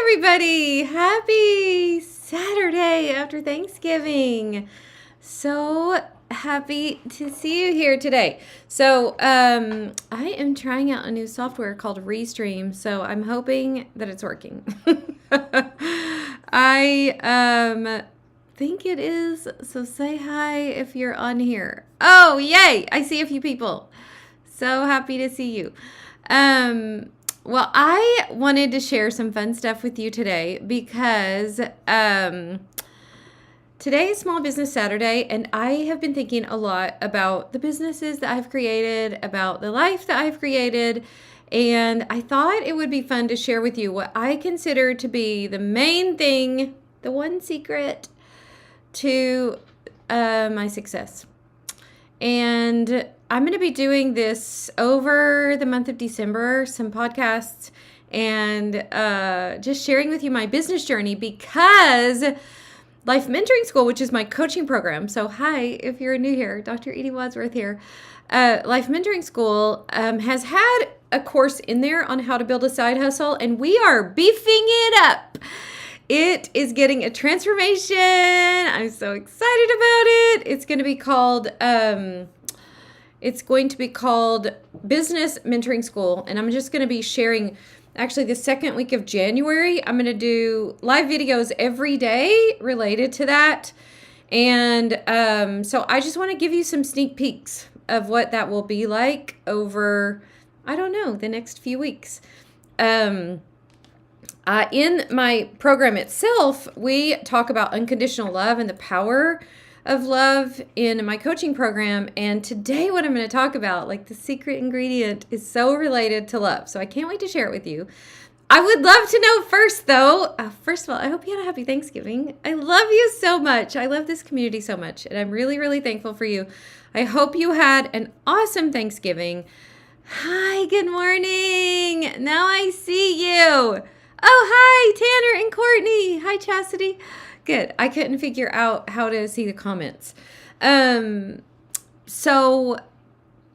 everybody. Happy Saturday after Thanksgiving. So happy to see you here today. I am trying out a new software called Restream, so I'm hoping that it's working. I think it is, so say hi if you're on here. Oh, yay! I see a few people. So happy to see you. Well, I wanted to share some fun stuff with you today because today is Small Business Saturday, and I have been thinking a lot about the businesses that I've created, about the life that I've created, and I thought it would be fun to share with you what I consider to be the main thing, the one secret to my success. And I'm going to be doing this over the month of December, some podcasts, and just sharing with you my business journey because Life Mentoring School, which is my coaching program. So hi, if you're new here, Dr. Edie Wadsworth here. Life Mentoring School has had a course in there on how to build a side hustle, and we are beefing it up. It is getting a transformation. I'm so excited about it. It's going to be called Business Mentoring School, and I'm just going to be sharing. Actually, the second week of January, I'm going to do live videos every day related to that. And so I just want to give you some sneak peeks of what that will be like over, I don't know, the next few weeks. In my program itself, we talk about unconditional love and the power of love in my coaching program. And today what I'm going to talk about, like the secret ingredient, is so related to love. So I can't wait to share it with you. I would love to know first, though. First of all, I hope you had a happy Thanksgiving. I love you so much. I love this community so much. And I'm really, really thankful for you. I hope you had an awesome Thanksgiving. Hi, good morning. Now I see you. Oh, hi, Tanner and Courtney. Hi, Chastity. Good. I couldn't figure out how to see the comments. So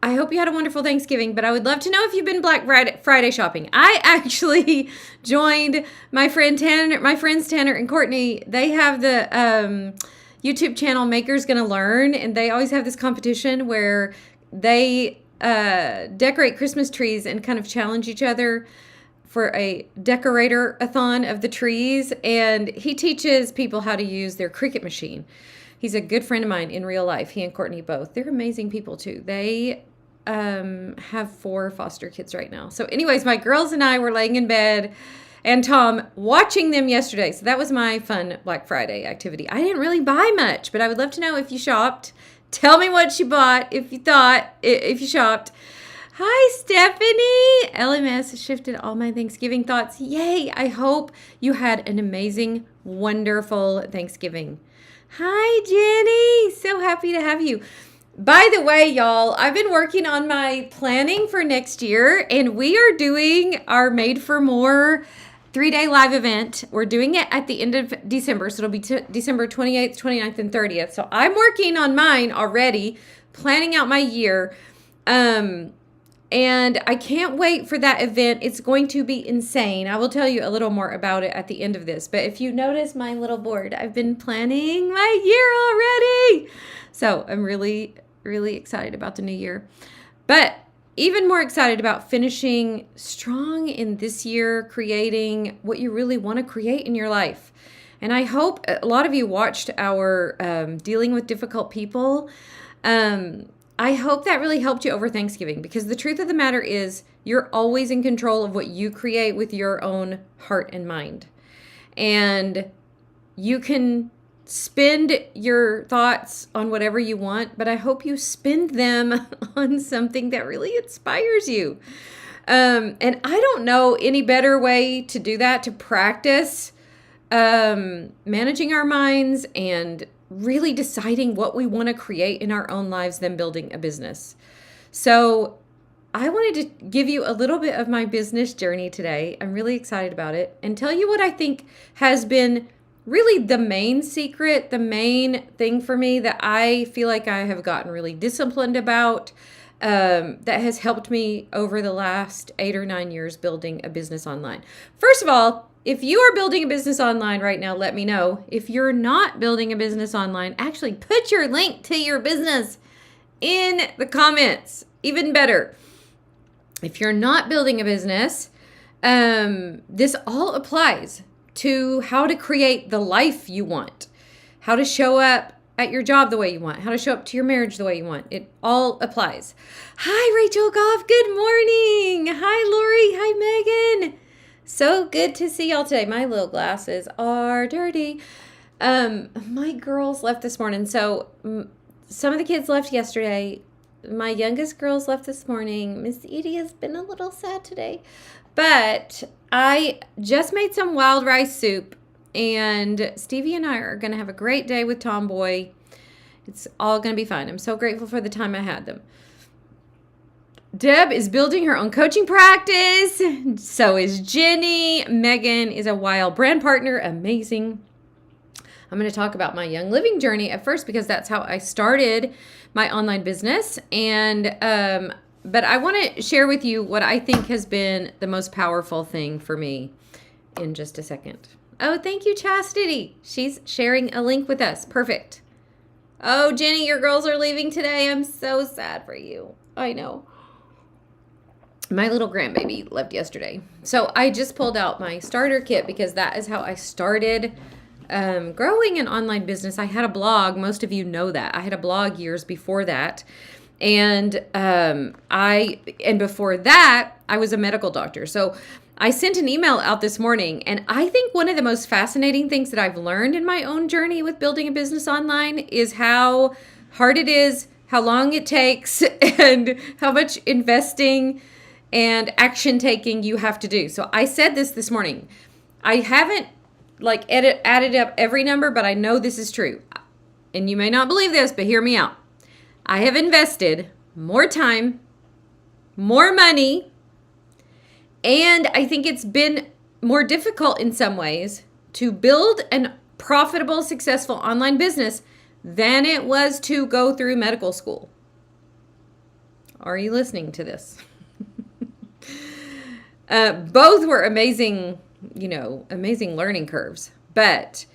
I hope you had a wonderful Thanksgiving, but I would love to know if you've been Black Friday shopping. I actually joined my friends Tanner and Courtney. They have the YouTube channel Maker's Gonna Learn, and they always have this competition where they decorate Christmas trees and kind of challenge each other for a decorator-a-thon of the trees, and he teaches people how to use their Cricut machine. He's a good friend of mine in real life, he and Courtney both. They're amazing people too. They have 4 foster kids right now. So anyways, my girls and I were laying in bed, and Tom watching them yesterday. So that was my fun Black Friday activity. I didn't really buy much, but I would love to know if you shopped. Tell me what you bought if you shopped. Hi, Stephanie. LMS shifted all my Thanksgiving thoughts. Yay. I hope you had an amazing, wonderful Thanksgiving. Hi, Jenny. So happy to have you. By the way, y'all, I've been working on my planning for next year, and we are doing our Made for More 3-day live event. We're doing it at the end of December, so it'll be December 28th, 29th, and 30th. So I'm working on mine already, planning out my year. And I can't wait for that event. It's going to be insane. I will tell you a little more about it at the end of this. But if you notice my little board, I've been planning my year already. So I'm really, really excited about the new year. But even more excited about finishing strong in this year, creating what you really want to create in your life. And I hope a lot of you watched our Dealing with Difficult People. I hope that really helped you over Thanksgiving, because the truth of the matter is you're always in control of what you create with your own heart and mind. And you can spend your thoughts on whatever you want, but I hope you spend them on something that really inspires you. And I don't know any better way to do that, to practice managing our minds and really deciding what we want to create in our own lives than building a business. So I wanted to give you a little bit of my business journey today. I'm really excited about it, and tell you what I think has been really the main secret, the main thing for me that I feel like I have gotten really disciplined about, that has helped me over the last 8 or 9 years building a business online. First of all, if you are building a business online right now, let me know. If you're not building a business online, actually put your link to your business in the comments. Even better. If you're not building a business, this all applies to how to create the life you want, how to show up at your job the way you want, how to show up to your marriage the way you want. It all applies. Hi, Rachel Goff. Good morning. Hi, Lori. Hi, Megan. So good to see y'all today. My little glasses are dirty. My girls left this morning. So some of the kids left yesterday. My youngest girls left this morning. Miss Edie has been a little sad today. But I just made some wild rice soup. And Stevie and I are going to have a great day with Tomboy. It's all going to be fun. I'm so grateful for the time I had them. Deb is building her own coaching practice. So is Jenny. Megan is a wild brand partner. Amazing. I'm going to talk about my Young Living journey at first because that's how I started my online business. And but I want to share with you what I think has been the most powerful thing for me in just a second. Oh, thank you, Chastity. She's sharing a link with us. Perfect. Oh, Jenny, your girls are leaving today. I'm so sad for you. I know. My little grandbaby left yesterday. So I just pulled out my starter kit because that is how I started growing an online business. I had a blog. Most of you know that. I had a blog years before that. And before that, I was a medical doctor. So I sent an email out this morning, and I think one of the most fascinating things that I've learned in my own journey with building a business online is how hard it is, how long it takes, and how much investing and action taking you have to do. So I said this morning. I haven't added up every number, but I know this is true. And you may not believe this, but hear me out. I have invested more time, more money, and I think it's been more difficult in some ways to build a profitable, successful online business than it was to go through medical school. Are you listening to this? Both were amazing, amazing learning curves. But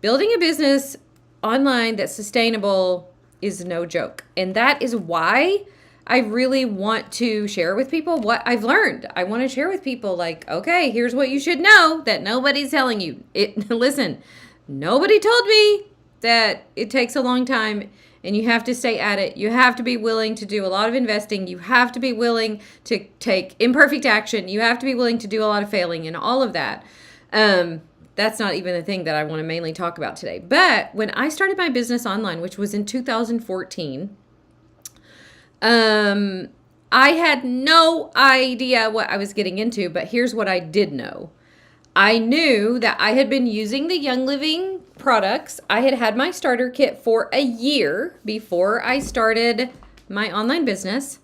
building a business online that's sustainable is no joke. And that is why I really want to share with people what I've learned. I want to share with people okay, here's what you should know that nobody's telling you. Listen, nobody told me that it takes a long time and you have to stay at it. You have to be willing to do a lot of investing. You have to be willing to take imperfect action. You have to be willing to do a lot of failing and all of that. That's not even the thing that I want to mainly talk about today. But when I started my business online, which was in 2014, I had no idea what I was getting into, but here's what I did know. I knew that I had been using the Young Living products. I had had my starter kit for a year before I started my online business.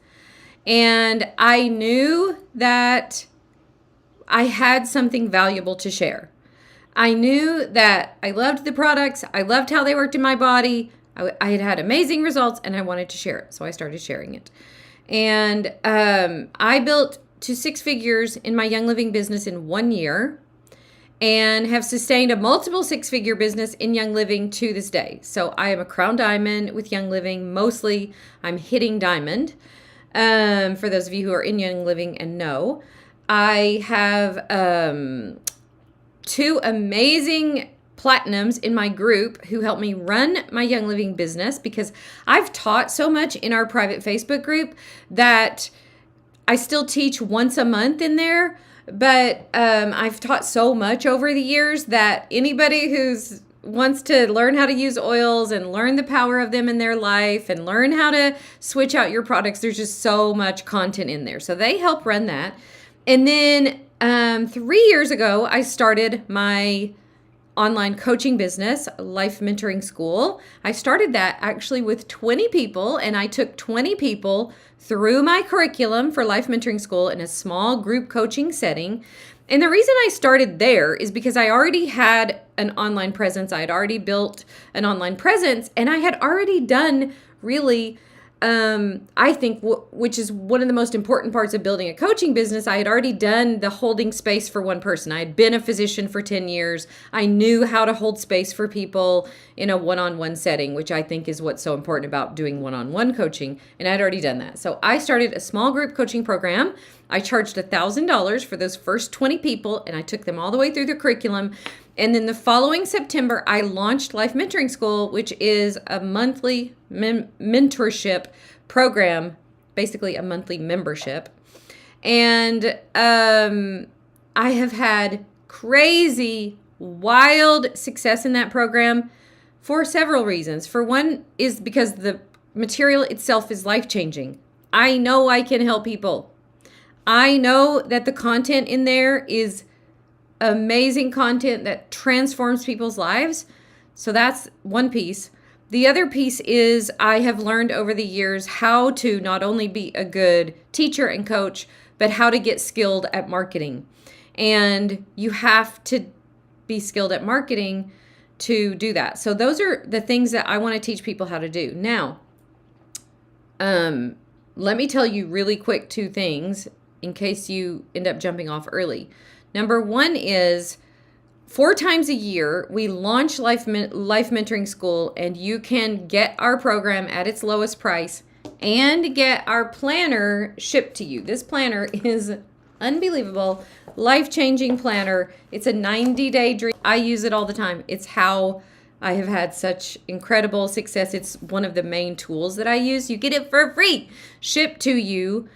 And I knew that I had something valuable to share. I knew that I loved the products. I loved how they worked in my body. I had had amazing results and I wanted to share it. So I started sharing it. And I built to 6 figures in my Young Living business in 1 year and have sustained a multiple 6-figure business in Young Living to this day. So I am a crown diamond with Young Living. Mostly I'm hitting diamond. For those of you who are in Young Living and know, I have 2 amazing platinums in my group who help me run my Young Living business because I've taught so much in our private Facebook group that I still teach once a month in there. But I've taught so much over the years that anybody who's wants to learn how to use oils and learn the power of them in their life and learn how to switch out your products, there's just so much content in there. So they help run that. And then 3 years ago, I started my online coaching business, Life Mentoring School. I started that actually with 20 people, and I took 20 people through my curriculum for Life Mentoring School in a small group coaching setting. And the reason I started there is because I already had an online presence. I had already built an online presence, and I had already done really I think, which is one of the most important parts of building a coaching business, I had already done the holding space for one person. I had been a physician for 10 years. I knew how to hold space for people in a one-on-one setting, which I think is what's so important about doing one-on-one coaching. And I'd already done that. So I started a small group coaching program. I charged $1,000 for those first 20 people, and I took them all the way through the curriculum. And then the following September, I launched Life Mentoring School, which is a monthly mentorship program, basically a monthly membership. And I have had crazy, wild success in that program for several reasons. For one is because the material itself is life-changing. I know I can help people. I know that the content in there is amazing content that transforms people's lives. So that's one piece. The other piece is I have learned over the years how to not only be a good teacher and coach, but how to get skilled at marketing. And you have to be skilled at marketing to do that. So those are the things that I want to teach people how to do. Now, let me tell you really quick 2 things in case you end up jumping off early. Number 1 is 4 times a year, we launch Life Mentoring School, and you can get our program at its lowest price and get our planner shipped to you. This planner is unbelievable, life-changing planner. It's a 90-day dream. I use it all the time. It's how I have had such incredible success. It's one of the main tools that I use. You get it for free, shipped to you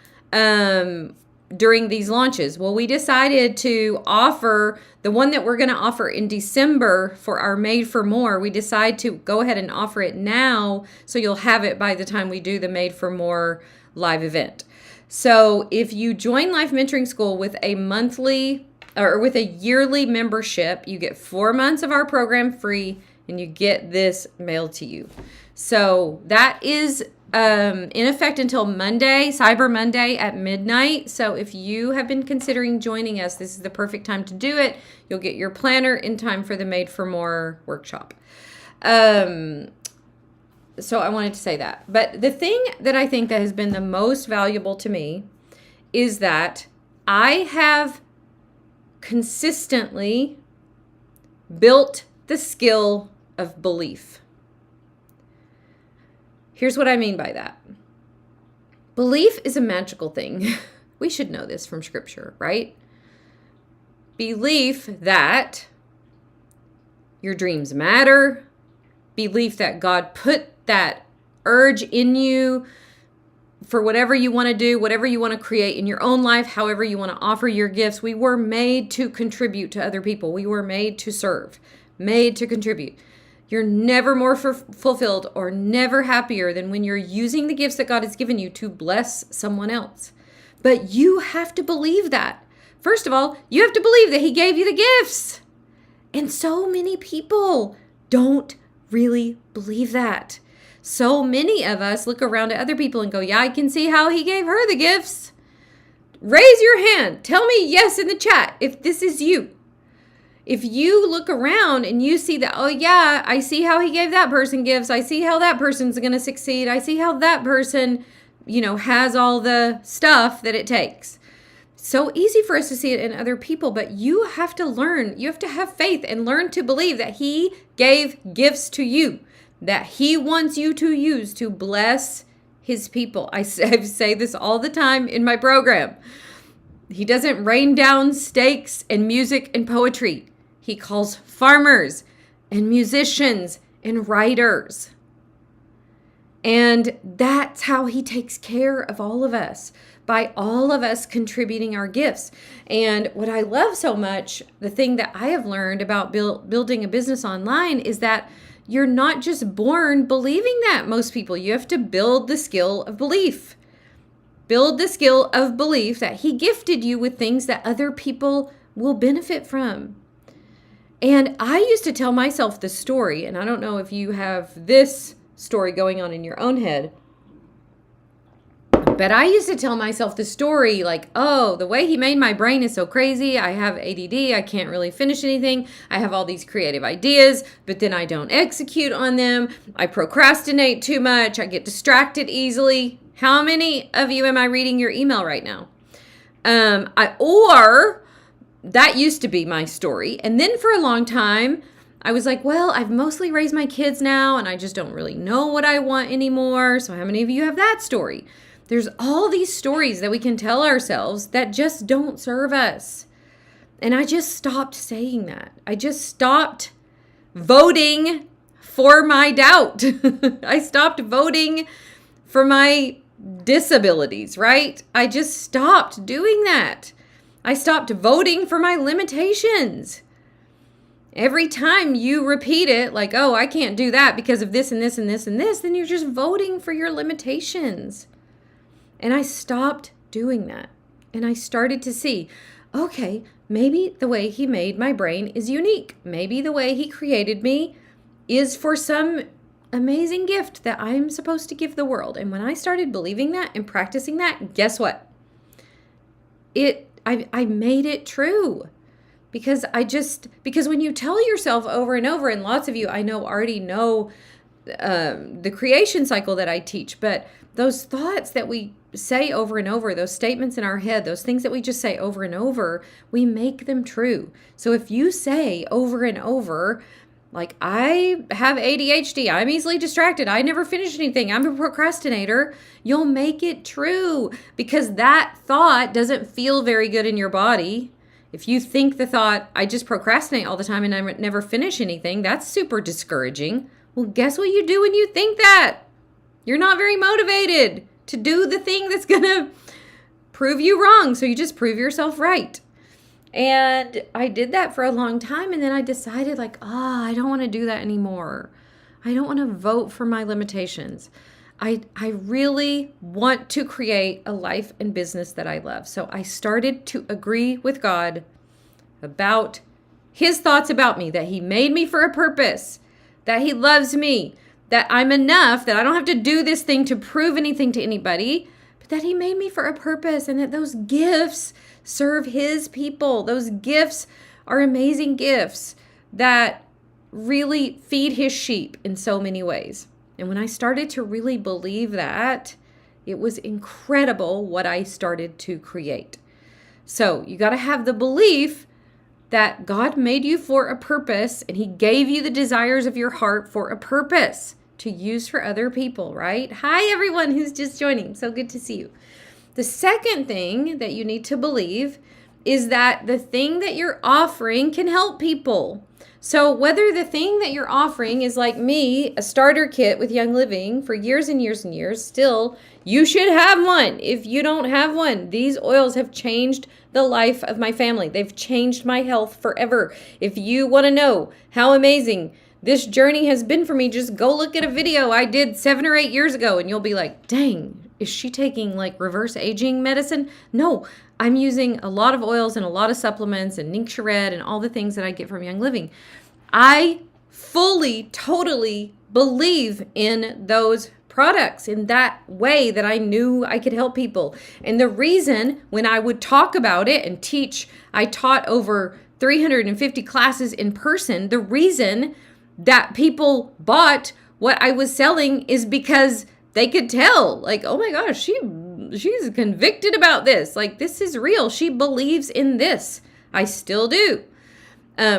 during these launches. Well, we decided to offer the one that we're going to offer in December for our Made for More. We decide to go ahead and offer it now, so you'll have it by the time we do the Made for More live event. So if you join Life Mentoring School with a monthly or with a yearly membership, you get 4 months of our program free, and you get this mailed to you. So that is in effect until Monday, Cyber Monday at midnight. So if you have been considering joining us, this is the perfect time to do it. You'll get your planner in time for the Made for More workshop. So I wanted to say that. But the thing that I think that has been the most valuable to me is that I have consistently built the skill of belief. Here's what I mean by that. Belief is a magical thing. We should know this from Scripture, right? Belief that your dreams matter. Belief that God put that urge in you for whatever you want to do, whatever you want to create in your own life, however you want to offer your gifts. We were made to contribute to other people. We were made to serve, made to contribute. You're never more fulfilled or never happier than when you're using the gifts that God has given you to bless someone else. But you have to believe that. First of all, you have to believe that He gave you the gifts. And so many people don't really believe that. So many of us look around at other people and go, yeah, I can see how He gave her the gifts. Raise your hand. Tell me yes in the chat if this is you. If you look around and you see that, oh yeah, I see how He gave that person gifts. I see how that person's going to succeed. I see how that person, has all the stuff that it takes. So easy for us to see it in other people, but you have to learn. You have to have faith and learn to believe that He gave gifts to you, that He wants you to use to bless His people. I say this all the time in my program. He doesn't rain down steaks and music and poetry. He calls farmers and musicians and writers. And that's how He takes care of all of us, by all of us contributing our gifts. And what I love so much, the thing that I have learned about building a business online is that you're not just born believing that, most people. You have to build the skill of belief. Build the skill of belief that He gifted you with things that other people will benefit from. And I used to tell myself the story, and I don't know if you have this story going on in your own head. I'm But I used to tell myself the story like, oh, the way he made my brain is so crazy. I have ADD. I can't really finish anything. I have all these creative ideas, but then I don't execute on them. I procrastinate too much. I get distracted easily. How many of you am I reading your email right now? Or that used to be my story. And then for a long time, I was like, well, I've mostly raised my kids now, and I just don't really know what I want anymore. So how many of you have that story? There's all these stories that we can tell ourselves that just don't serve us. And I just stopped saying that. I just stopped voting for my doubt. I stopped voting for my disabilities, right? I just stopped doing that. I stopped voting for my limitations. Every time you repeat it, like, oh, I can't do that because of this and this and this and this, then you're just voting for your limitations. And I stopped doing that. And I started to see, okay, maybe the way he made my brain is unique. Maybe the way he created me is for some amazing gift that I'm supposed to give the world. And when I started believing that and practicing that, guess what? I made it true. Because when you tell yourself over and over, and lots of you I know already know the creation cycle that I teach, but those thoughts that we say over and over, those statements in our head, those things that we just say over and over, we make them true. So if you say over and over, like, I have ADHD, I'm easily distracted, I never finish anything, I'm a procrastinator, you'll make it true, because that thought doesn't feel very good in your body. If you think the thought, I just procrastinate all the time and I never finish anything, that's super discouraging. Well, guess what you do when you think that? You're not very motivated to do the thing that's going to prove you wrong. So you just prove yourself right. And I did that for a long time. And then I decided like, I don't want to do that anymore. I don't want to vote for my limitations. I really want to create a life and business that I love. So I started to agree with God about his thoughts about me, that he made me for a purpose, that he loves me, that I'm enough, that I don't have to do this thing to prove anything to anybody, but that he made me for a purpose, and that those gifts serve his people. Those gifts are amazing gifts that really feed his sheep in so many ways. And when I started to really believe that, it was incredible what I started to create. So you got to have the belief that God made you for a purpose, and he gave you the desires of your heart for a purpose to use for other people, right? Hi, everyone who's just joining. So good to see you. The second thing that you need to believe is that the thing that you're offering can help people. So whether the thing that you're offering is like me, a starter kit with Young Living for years and years and years, still, you should have one. If you don't have one, these oils have changed the life of my family. They've changed my health forever. If you want to know how amazing this journey has been for me, just go look at a video I did 7 or 8 years ago, and you'll be like, dang, is she taking like reverse aging medicine? No, I'm using a lot of oils and a lot of supplements and Ningxia Red and all the things that I get from Young Living. I fully, totally believe in those products in that way that I knew I could help people. And the reason when I would talk about it and teach, I taught over 350 classes in person. The reason that people bought what I was selling is because they could tell, like, oh my gosh, she's convicted about this. Like, this is real. She believes in this. I still do.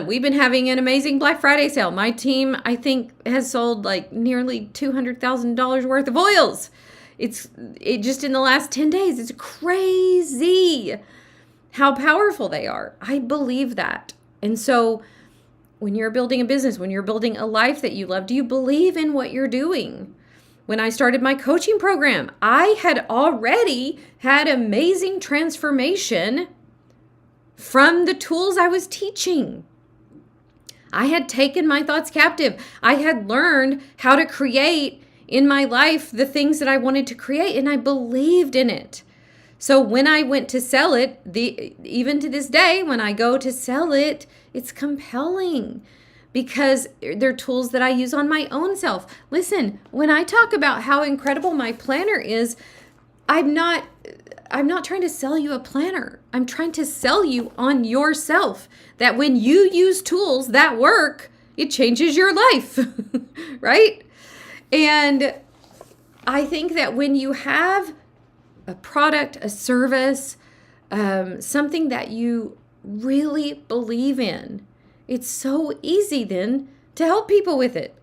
We've been having an amazing Black Friday sale. My team, I think, has sold like nearly $200,000 worth of oils. It just in the last 10 days. It's crazy how powerful they are. I believe that. And so when you're building a business, when you're building a life that you love, do you believe in what you're doing? When I started my coaching program, I had already had amazing transformation from the tools I was teaching. I had taken my thoughts captive. I had learned how to create in my life the things that I wanted to create, and I believed in it. So when I went to sell it, even to this day, when I go to sell it, it's compelling because they're tools that I use on my own self. Listen, when I talk about how incredible my planner is, I'm not trying to sell you a planner. I'm trying to sell you on yourself that when you use tools that work, it changes your life, right? And I think that when you have a product, a service, something that you really believe in, it's so easy then to help people with it.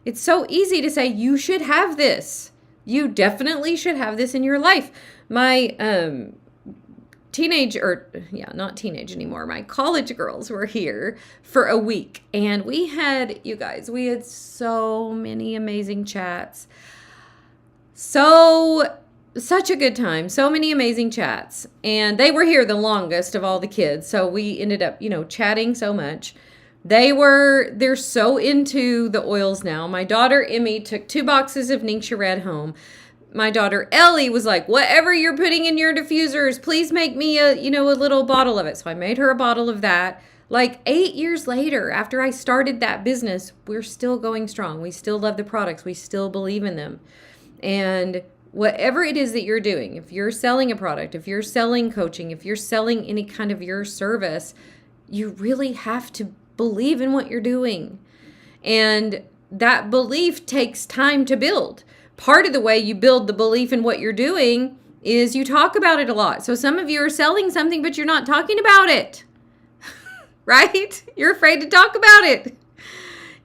It's so easy to say, you should have this. You definitely should have this in your life. My not teenage anymore. My college girls were here for a week, and we had so many amazing chats. Such a good time. So many amazing chats. And they were here the longest of all the kids. So we ended up, chatting so much. They're so into the oils now. My daughter Emmy took 2 boxes of Ningxia Red home. My daughter Ellie was like, whatever you're putting in your diffusers, please make me a little bottle of it. So I made her a bottle of that. Like 8 years later, after I started that business, we're still going strong. We still love the products. We still believe in them. And whatever it is that you're doing, if you're selling a product, if you're selling coaching, if you're selling any kind of your service, you really have to believe in what you're doing. And that belief takes time to build. Part of the way you build the belief in what you're doing is you talk about it a lot. So some of you are selling something, but you're not talking about it, right? You're afraid to talk about it.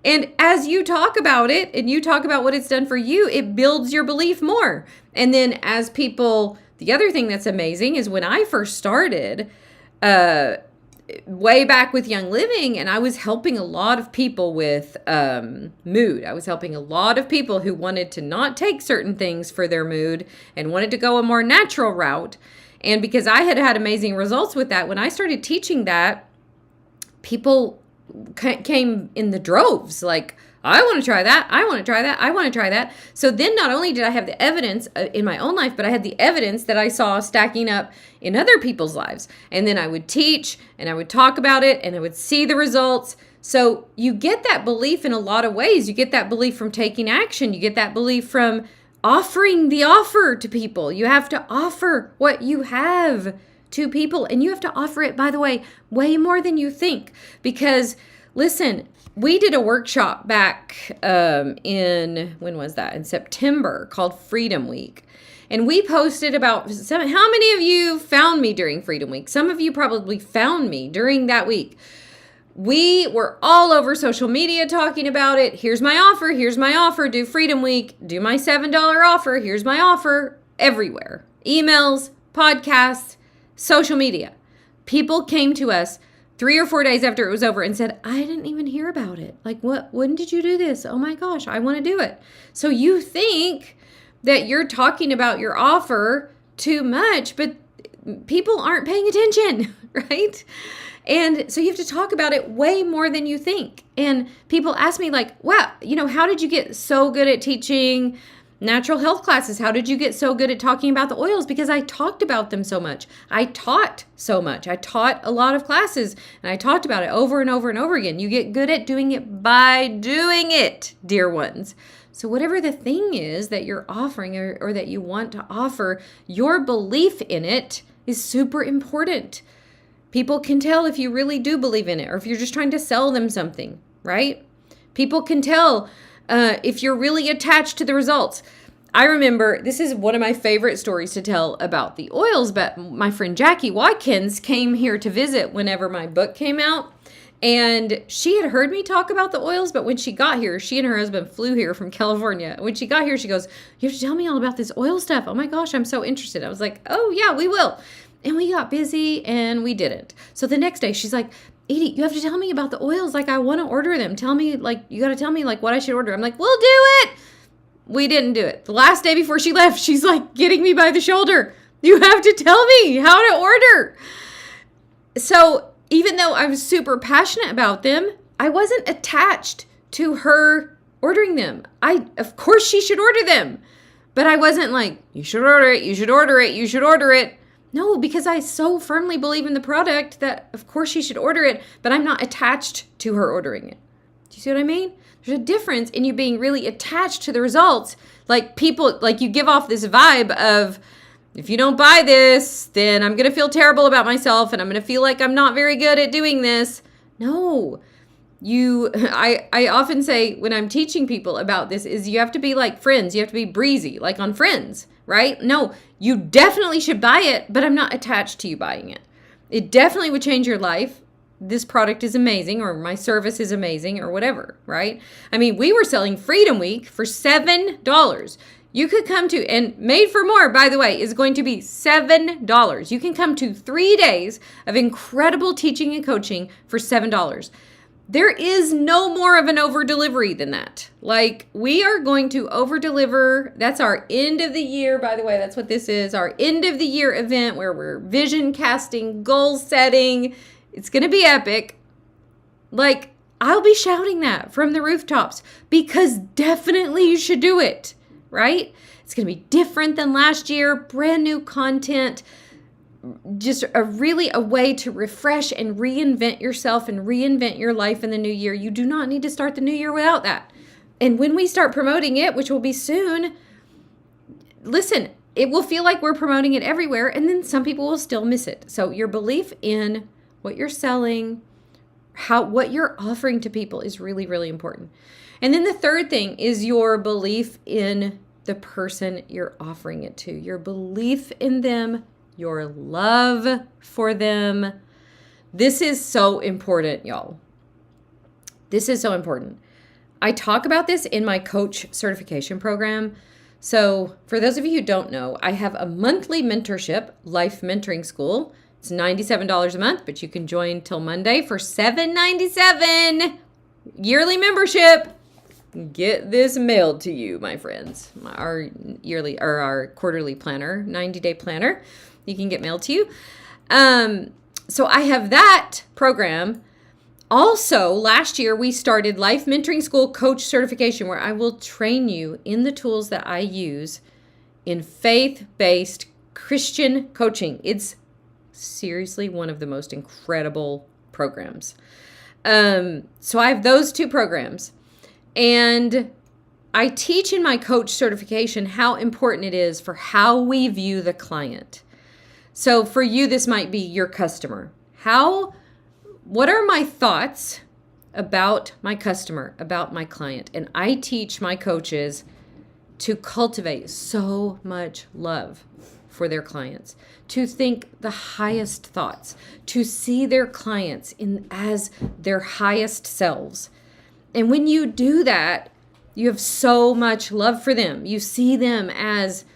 And as you talk about it and you talk about what it's done for you, it builds your belief more. And then as people, the other thing that's amazing is when I first started, way back with Young Living, and I was helping a lot of people with mood. I was helping a lot of people who wanted to not take certain things for their mood and wanted to go a more natural route. And because I had had amazing results with that, when I started teaching that, people came in the droves, like, I want to try that. I want to try that. I want to try that. So then not only did I have the evidence in my own life, but I had the evidence that I saw stacking up in other people's lives. And then I would teach and I would talk about it and I would see the results. So you get that belief in a lot of ways. You get that belief from taking action. You get that belief from offering the offer to people. You have to offer what you have to people. And you have to offer it, by the way, way more than you think. Because listen, we did a workshop back in September called Freedom Week. And we posted about how many of you found me during Freedom Week? Some of you probably found me during that week. We were all over social media talking about it. Here's my offer. Here's my offer. Do Freedom Week. Do my $7 offer. Here's my offer. Everywhere. Emails, podcasts, social media. People came to us 3 or 4 days after it was over and said, I didn't even hear about it. Like, when did you do this? Oh my gosh, I want to do it. So you think that you're talking about your offer too much, but people aren't paying attention, right? And so you have to talk about it way more than you think. And people ask me like, wow, how did you get so good at teaching natural health classes? How did you get so good at talking about the oils? Because I talked about them so much. I taught so much. I taught a lot of classes and I talked about it over and over and over again. You get good at doing it by doing it, dear ones. So whatever the thing is that you're offering or that you want to offer, your belief in it is super important. People can tell if you really do believe in it or if you're just trying to sell them something, right? People can tell if you're really attached to the results. I remember, this is one of my favorite stories to tell about the oils, but my friend Jackie Watkins came here to visit whenever my book came out. And she had heard me talk about the oils, but when she got here, she and her husband flew here from California. When she got here, she goes, you have to tell me all about this oil stuff. Oh my gosh, I'm so interested. I was like, oh yeah, we will. And we got busy and we didn't. So the next day she's like, Edie, you have to tell me about the oils. Like, I want to order them. Tell me, you got to tell me, what I should order. I'm like, we'll do it. We didn't do it. The last day before she left, she's getting me by the shoulder. You have to tell me how to order. So even though I was super passionate about them, I wasn't attached to her ordering them. Of course she should order them. But I wasn't like, you should order it. You should order it. You should order it. No, because I so firmly believe in the product that of course she should order it, but I'm not attached to her ordering it. Do you see what I mean? There's a difference in you being really attached to the results. People, you give off this vibe of, if you don't buy this, then I'm going to feel terrible about myself and I'm going to feel like I'm not very good at doing this. No. I often say when I'm teaching people about this is you have to be like Friends. You have to be breezy, like on Friends, right? No, you definitely should buy it, but I'm not attached to you buying it. It definitely would change your life. This product is amazing, or my service is amazing, or whatever, right? I mean, we were selling Freedom Week for $7. You could come to, and Made for More, by the way, is going to be $7. You can come to 3 days of incredible teaching and coaching for $7. There is no more of an over delivery than that. Like, we are going to over deliver. That's our end of the year, by the way. That's what this is, our end of the year event where we're vision casting, goal setting. It's going to be epic. Like, I'll be shouting that from the rooftops because definitely you should do it, right? It's going to be different than last year, brand new content, just a way to refresh and reinvent yourself and reinvent your life in the new year. You do not need to start the new year without that. And when we start promoting it, which will be soon, listen, it will feel like we're promoting it everywhere, and then some people will still miss it. So your belief in what you're selling, what you're offering to people is really, really important. And then the third thing is your belief in the person you're offering it to, your belief in them, your love for them. This is so important, y'all. This is so important. I talk about this in my coach certification program. So for those of you who don't know, I have a monthly mentorship, Life Mentoring School. It's $97 a month, but you can join till Monday for $7.97. Yearly membership. Get this mailed to you, my friends. Our yearly or our quarterly planner, 90-day planner, you can get mailed to you. So I have that program. Also, last year we started Life Mentoring School Coach Certification, where I will train you in the tools that I use in faith-based Christian coaching. It's seriously one of the most incredible programs. So I have those two programs. And I teach in my coach certification how important it is for how we view the client. So for you, this might be your customer. What are my thoughts about my customer, about my client? And I teach my coaches to cultivate so much love for their clients, to think the highest thoughts, to see their clients as their highest selves. And when you do that, you have so much love for them. You see them as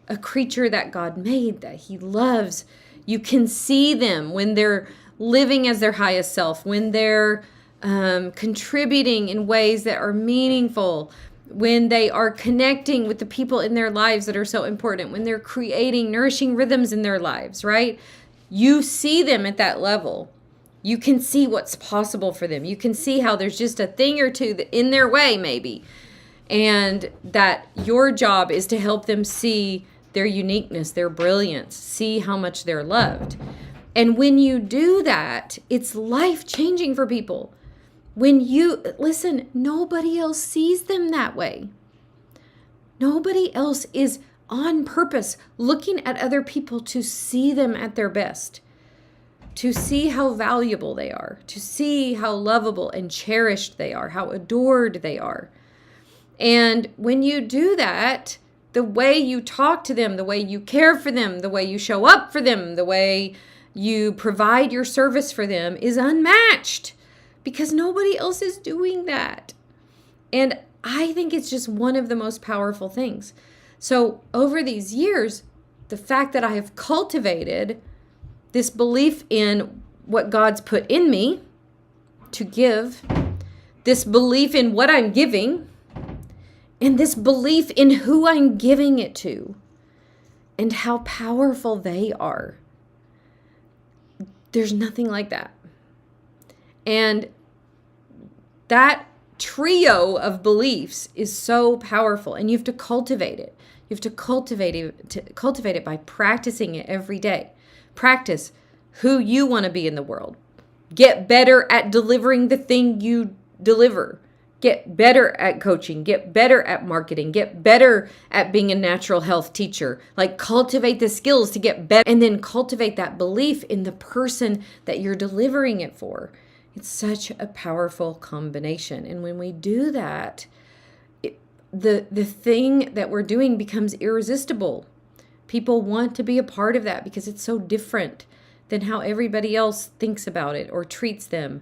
a creature that God made, that He loves. You can see them when they're living as their highest self, when they're contributing in ways that are meaningful, when they are connecting with the people in their lives that are so important, when they're creating nourishing rhythms in their lives, right? You see them at that level. You can see what's possible for them. You can see how there's just a thing or two that in their way, maybe, and that your job is to help them see their uniqueness, their brilliance, see how much they're loved. And when you do that, it's life-changing for people. When you, listen, nobody else sees them that way. Nobody else is on purpose looking at other people to see them at their best, to see how valuable they are, to see how lovable and cherished they are, how adored they are. And when you do that, the way you talk to them, the way you care for them, the way you show up for them, the way you provide your service for them is unmatched because nobody else is doing that. And I think it's just one of the most powerful things. So over these years, the fact that I have cultivated this belief in what God's put in me to give, this belief in what I'm giving, and this belief in who I'm giving it to, and how powerful they are. There's nothing like that. And that trio of beliefs is so powerful, and you have to cultivate it. You have to cultivate it by practicing it every day. Practice who you want to be in the world. Get better at delivering the thing you deliver. Get better at coaching, get better at marketing, get better at being a natural health teacher. Like cultivate the skills to get better and then cultivate that belief in the person that you're delivering it for. It's such a powerful combination. And when we do that, the thing that we're doing becomes irresistible. People want to be a part of that because it's so different than how everybody else thinks about it or treats them.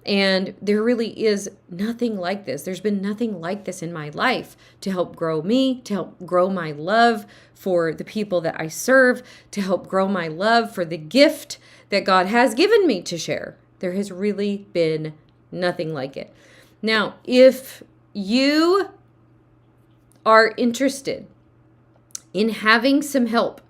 And there really is nothing like this. There's been nothing like this in my life to help grow me, to help grow my love for the people that I serve, to help grow my love for the gift that God has given me to share. There has really been nothing like it. Now, if you are interested in having some help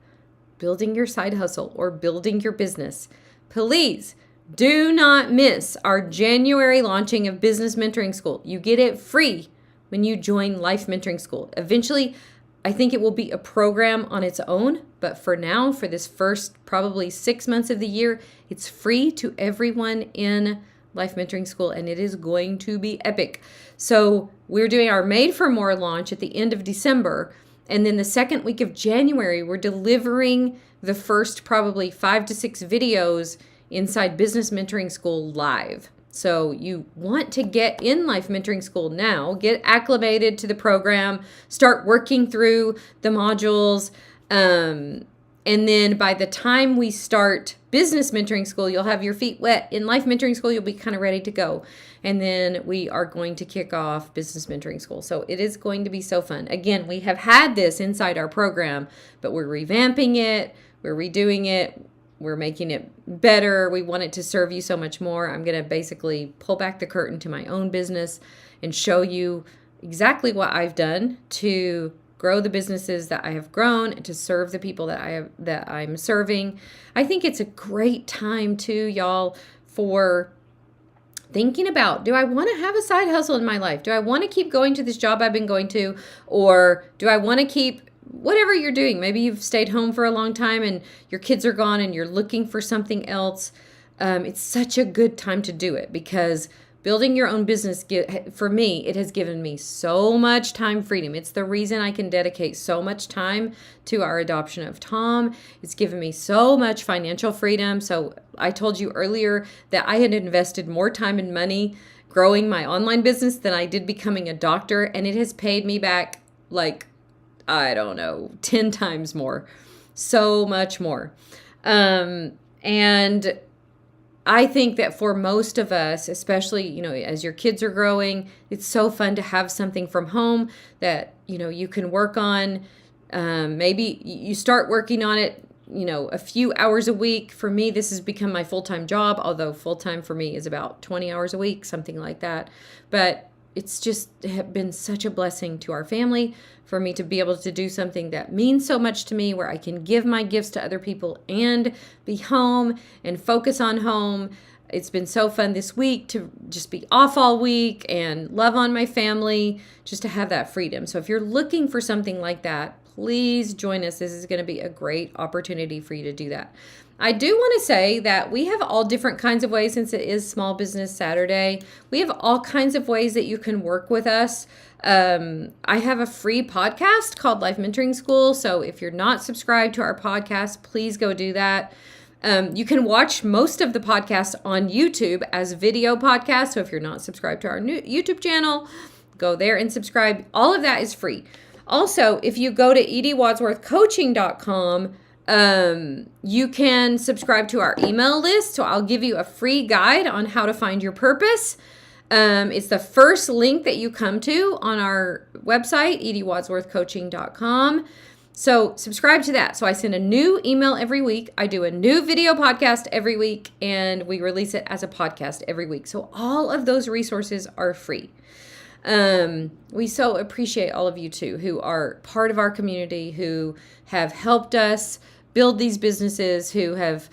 building your side hustle or building your business, please do not miss our January launching of Business Mentoring School. You get it free when you join Life Mentoring School. Eventually, I think it will be a program on its own, but for now, for this first probably 6 months of the year, it's free to everyone in Life Mentoring School, and it is going to be epic. So we're doing our Made for More launch at the end of December, and then the second week of January, we're delivering the first probably 5 to 6 videos inside Business Mentoring School live. So you want to get in Life Mentoring School now, get acclimated to the program, start working through the modules. And then by the time we start Business Mentoring School, you'll have your feet wet. In Life Mentoring School, you'll be kind of ready to go. And then we are going to kick off Business Mentoring School. So it is going to be so fun. Again, we have had this inside our program, but we're revamping it. We're redoing it. We're making it better. We want it to serve you so much more. I'm going to basically pull back the curtain to my own business and show you exactly what I've done to grow the businesses that I have grown and to serve the people that I'm serving. I think it's a great time too, y'all, for thinking about, do I want to have a side hustle in my life? Do I want to keep going to this job I've been going to? Or do I want to keep whatever you're doing? Maybe you've stayed home for a long time and your kids are gone and you're looking for something else. It's such a good time to do it because building your own business, for me, it has given me so much time freedom. It's the reason I can dedicate so much time to our adoption of Tom. It's given me so much financial freedom. So I told you earlier that I had invested more time and money growing my online business than I did becoming a doctor. And it has paid me back like, I don't know, 10 times more, so much more. And I think that for most of us, especially, as your kids are growing, it's so fun to have something from home that, you can work on. Maybe you start working on it, a few hours a week. For me, this has become my full-time job, although full-time for me is about 20 hours a week, something like that. But it's just been such a blessing to our family for me to be able to do something that means so much to me, where I can give my gifts to other people and be home and focus on home. It's been so fun this week to just be off all week and love on my family, just to have that freedom. So if you're looking for something like that, please join us. This is going to be a great opportunity for you to do that. I do want to say that we have all different kinds of ways, since it is Small Business Saturday. We have all kinds of ways that you can work with us. I have a free podcast called Life Mentoring School. So if you're not subscribed to our podcast, please go do that. You can watch most of the podcast on YouTube as video podcasts. So if you're not subscribed to our new YouTube channel, go there and subscribe. All of that is free. Also, if you go to ediewadsworthcoaching.com, you can subscribe to our email list. So I'll give you a free guide on how to find your purpose. It's the first link that you come to on our website, ediewadsworthcoaching.com. So subscribe to that. So I send a new email every week. I do a new video podcast every week, and we release it as a podcast every week. So all of those resources are free. We so appreciate all of you too, who are part of our community, who have helped us build these businesses, who have,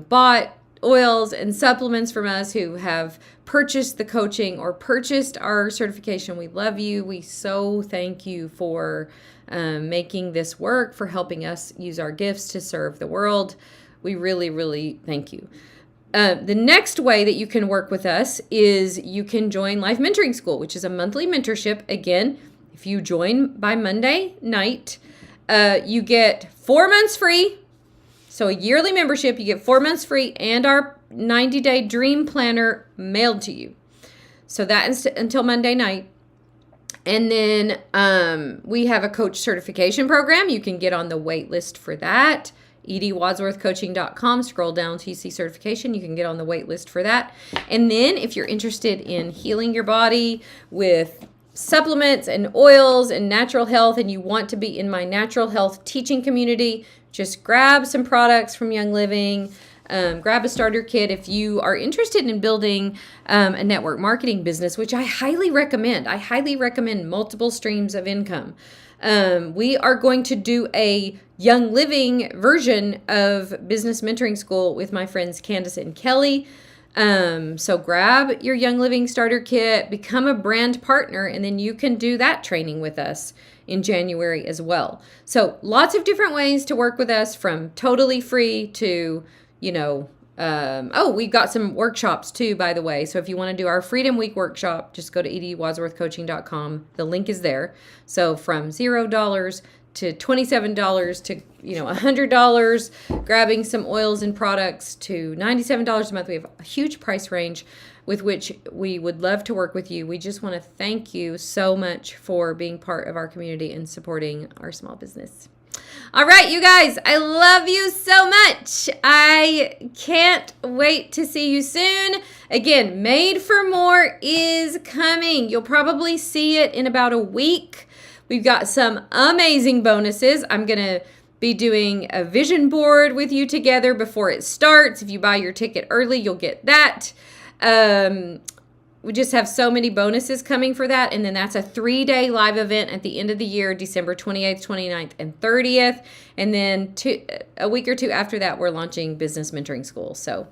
bought oils and supplements from us, who have purchased the coaching or purchased our certification. We love you. We so thank you for making this work, for helping us use our gifts to serve the world. We really, really thank you. The next way that you can work with us is you can join Life Mentoring School, which is a monthly mentorship. Again, if you join by Monday night, you get 4 months free. So a yearly membership, you get 4 months free and our 90-day dream planner mailed to you. So that until Monday night. And then we have a coach certification program. You can get on the wait list for that. edwadsworthcoaching.com. Scroll down to TC certification. You can get on the wait list for that. And then if you're interested in healing your body with supplements and oils and natural health, and you want to be in my natural health teaching community, just grab some products from Young Living. Grab a starter kit if you are interested in building a network marketing business, which I highly recommend. I highly recommend multiple streams of income. We are going to do a Young Living version of Business Mentoring School with my friends Candace and Kelly. So grab your Young Living starter kit, become a brand partner, and then you can do that training with us in January as well. So lots of different ways to work with us, from totally free to we've got some workshops too, by the way. So if you want to do our Freedom Week workshop, just go to edwadsworthcoaching.com. The link is there. So from $0 to $27 to $100, grabbing some oils and products, to $97 a month. We have a huge price range with which we would love to work with you. We just want to thank you so much for being part of our community and supporting our small business. All right, you guys, I love you so much. I can't wait to see you soon. Again, Made for More is coming. You'll probably see it in about a week. We've got some amazing bonuses. I'm going to be doing a vision board with you together before it starts. If you buy your ticket early, you'll get that. We just have so many bonuses coming for that. And then that's a 3-day live event at the end of the year, December 28th, 29th, and 30th. And then a week or two after that, we're launching Business Mentoring School. So,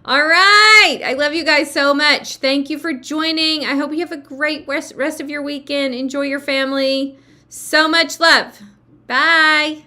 all right. I love you guys so much. Thank you for joining. I hope you have a great rest of your weekend. Enjoy your family. So much love. Bye.